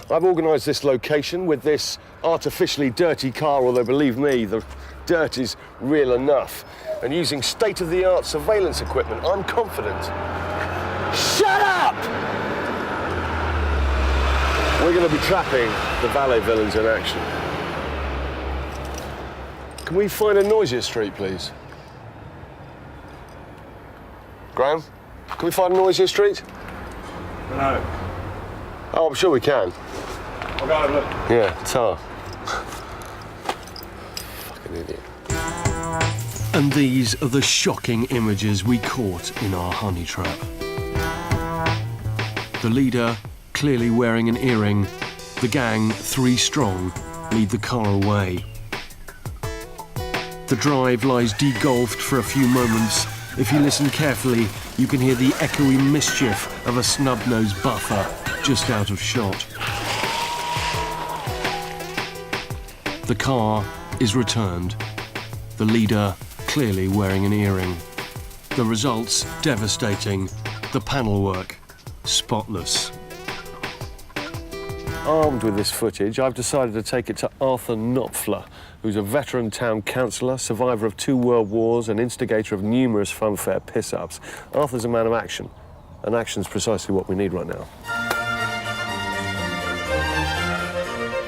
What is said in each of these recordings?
I've organised this location with this artificially dirty car, although believe me, the dirt is real enough. And using state-of-the-art surveillance equipment, I'm confident. Shut up! We're going to be trapping the valet villains in action. Can we find a noisier street, please? Graham, can we find a noisier street? No. Oh, I'm sure we can. I'll go and look. Yeah, tar. Fucking idiot. And these are the shocking images we caught in our honey trap. The leader, clearly wearing an earring. The gang, 3 strong, lead the car away. The drive lies degolfed for a few moments. If you listen carefully, you can hear the echoey mischief of a snub-nosed buffer just out of shot. The car is returned. The leader clearly wearing an earring. The results devastating. The panel work spotless. Armed with this footage, I've decided to take it to Arthur Knopfler, who's a veteran town councillor, survivor of 2 world wars and instigator of numerous funfair piss-ups. Arthur's a man of action, and action's precisely what we need right now.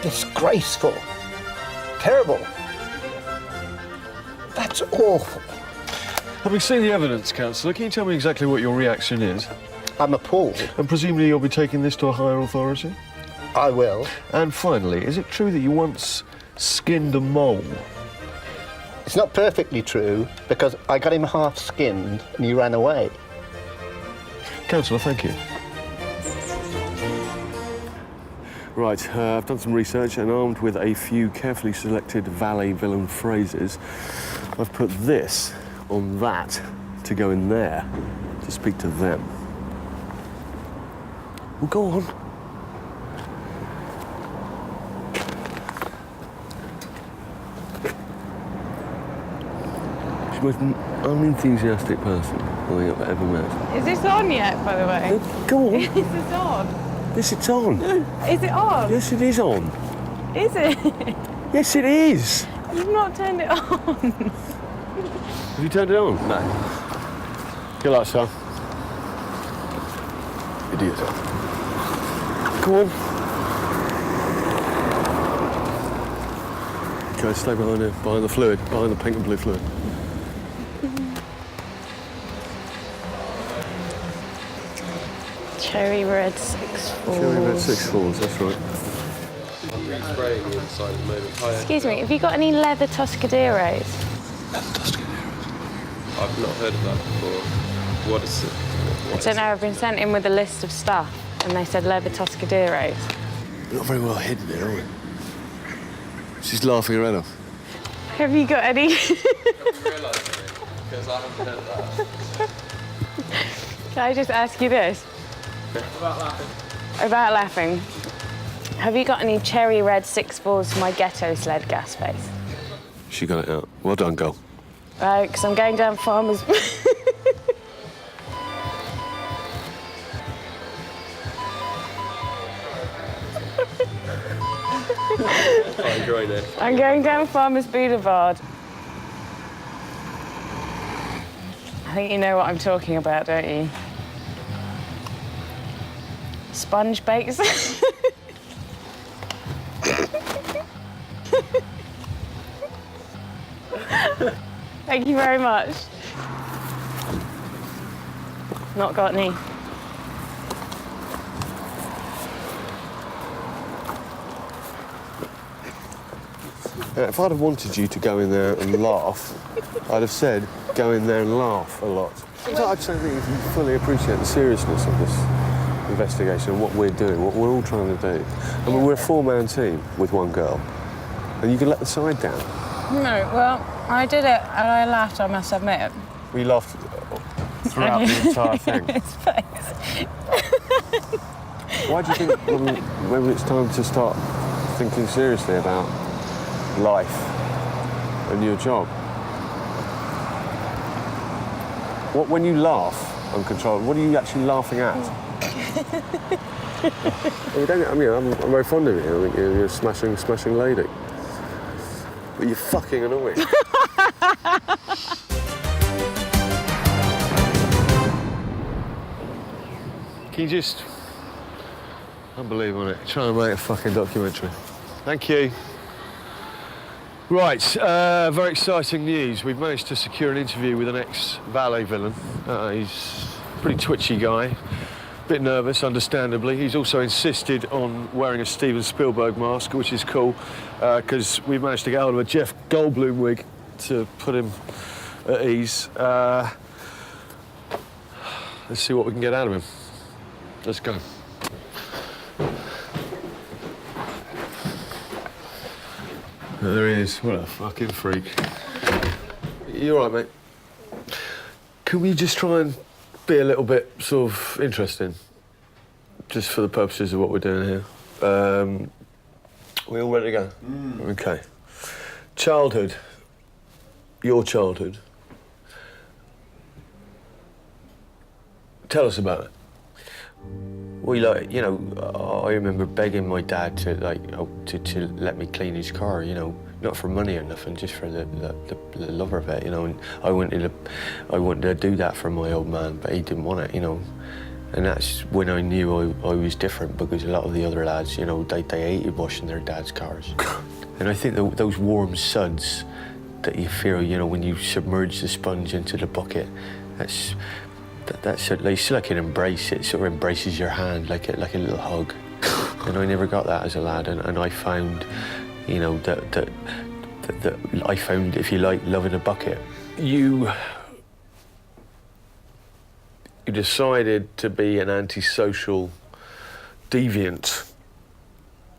Disgraceful. Terrible. That's awful. Having seen the evidence, councillor, can you tell me exactly what your reaction is? I'm appalled. And presumably you'll be taking this to a higher authority? I will. And finally, is it true that you once skinned a mole? It's not perfectly true, because I got him half-skinned and he ran away. Councillor, thank you. Right, I've done some research and armed with a few carefully selected valet villain phrases, I've put this on that to go in there to speak to them. Well, go on. She's the most unenthusiastic person I think I've ever met. Is this on yet, by the way? Go on. Is this on? Yes, it's on. Is it on? Yes, it is on. Is it? Yes, it is. You've not turned it on. Have you turned it on? No. Good luck, son. Idiot. Come on. Okay, stay behind the fluid, behind the pink and blue fluid. Cherry red 6-4s. Cherry red 6-4s, that's right. Spraying the inside at the moment. Hiya. Excuse me, have you got any leather Toscaderos? I've not heard of that before. What is it? I don't know, I've been sent in with a list of stuff and they said leather Toscaderos. We're not very well hidden here, are we? She's laughing her head off. Have you got any? Because I haven't heard that. Can I just ask you this? About laughing. About laughing. Have you got any cherry red 6-4s for my ghetto sled gas face? She got it out. Well done, girl. Right, because I'm going down Farmers... I'm enjoying it. I'm going down Farmers Boulevard. I think you know what I'm talking about, don't you? Sponge bakes. Thank you very much. Not got any. If I'd have wanted you to go in there and laugh, I'd have said, go in there and laugh a lot. I just don't think you fully appreciate the seriousness of this investigation and what we're doing, what we're all trying to do. I mean, we're a 4-man team with 1 girl, and you can let the side down. No, well, I did it and I laughed, I must admit. We laughed throughout the entire thing. His face. Why do you think maybe it's time to start thinking seriously about life and your job? When you laugh uncontrollably, what are you actually laughing at? I'm very fond of you. I think you're a smashing lady. But you're fucking annoying. Can you just... Unbelievable, isn't it? Trying to make a fucking documentary. Thank you. Right, very exciting news. We've managed to secure an interview with an ex-ballet villain. He's a pretty twitchy guy, a bit nervous, understandably. He's also insisted on wearing a Steven Spielberg mask, which is cool, because we've managed to get hold of a Jeff Goldblum wig to put him at ease. Let's see what we can get out of him. Let's go. There he is. What a fucking freak. You all right, mate? Can we just try and be a little bit sort of interesting? Just for the purposes of what we're doing here. We all ready to go? OK. Childhood. Your childhood. Tell us about it. Well, like, you know, I remember begging my dad to, like, to let me clean his car, you know, not for money or nothing, just for the love of it, you know. And I wanted to do that for my old man, but he didn't want it, you know. And that's when I knew I was different, because a lot of the other lads, you know, they hated washing their dad's cars. And I think those warm suds that you feel, you know, when you submerge the sponge into the bucket, that's it's like an embrace. It sort of embraces your hand like a little hug. And I never got that as a lad. And I found, you know, that I found, if you like, love in a bucket. You decided to be an antisocial deviant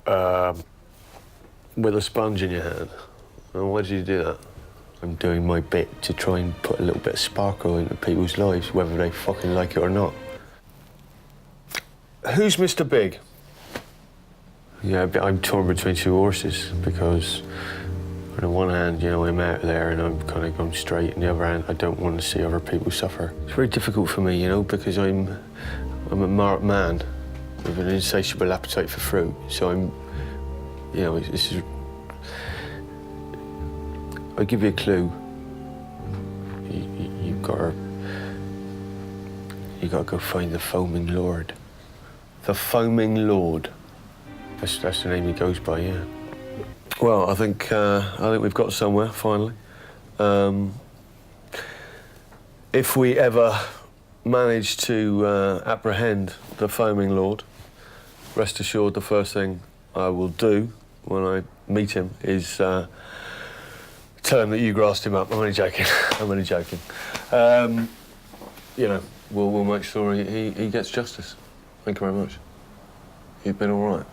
with a sponge in your hand. And why did you do that? I'm doing my bit to try and put a little bit of sparkle into people's lives, whether they fucking like it or not. Who's Mr. Big? Yeah, I'm torn between two horses, because on the one hand, you know, I'm out there and I'm kind of going straight, and the other hand, I don't want to see other people suffer. It's very difficult for me, you know, because I'm a marked man with an insatiable appetite for fruit, so I'm, you know, this is... I'll give you a clue. You've got to go find the Foaming Lord. The Foaming Lord. That's the name he goes by, yeah. Well, I think we've got somewhere finally. If we ever manage to apprehend the Foaming Lord, rest assured the first thing I will do when I meet him is tell him that you grassed him up. I'm only joking. I'm only joking. You know, we'll make sure he gets justice. Thank you very much. You've been all right.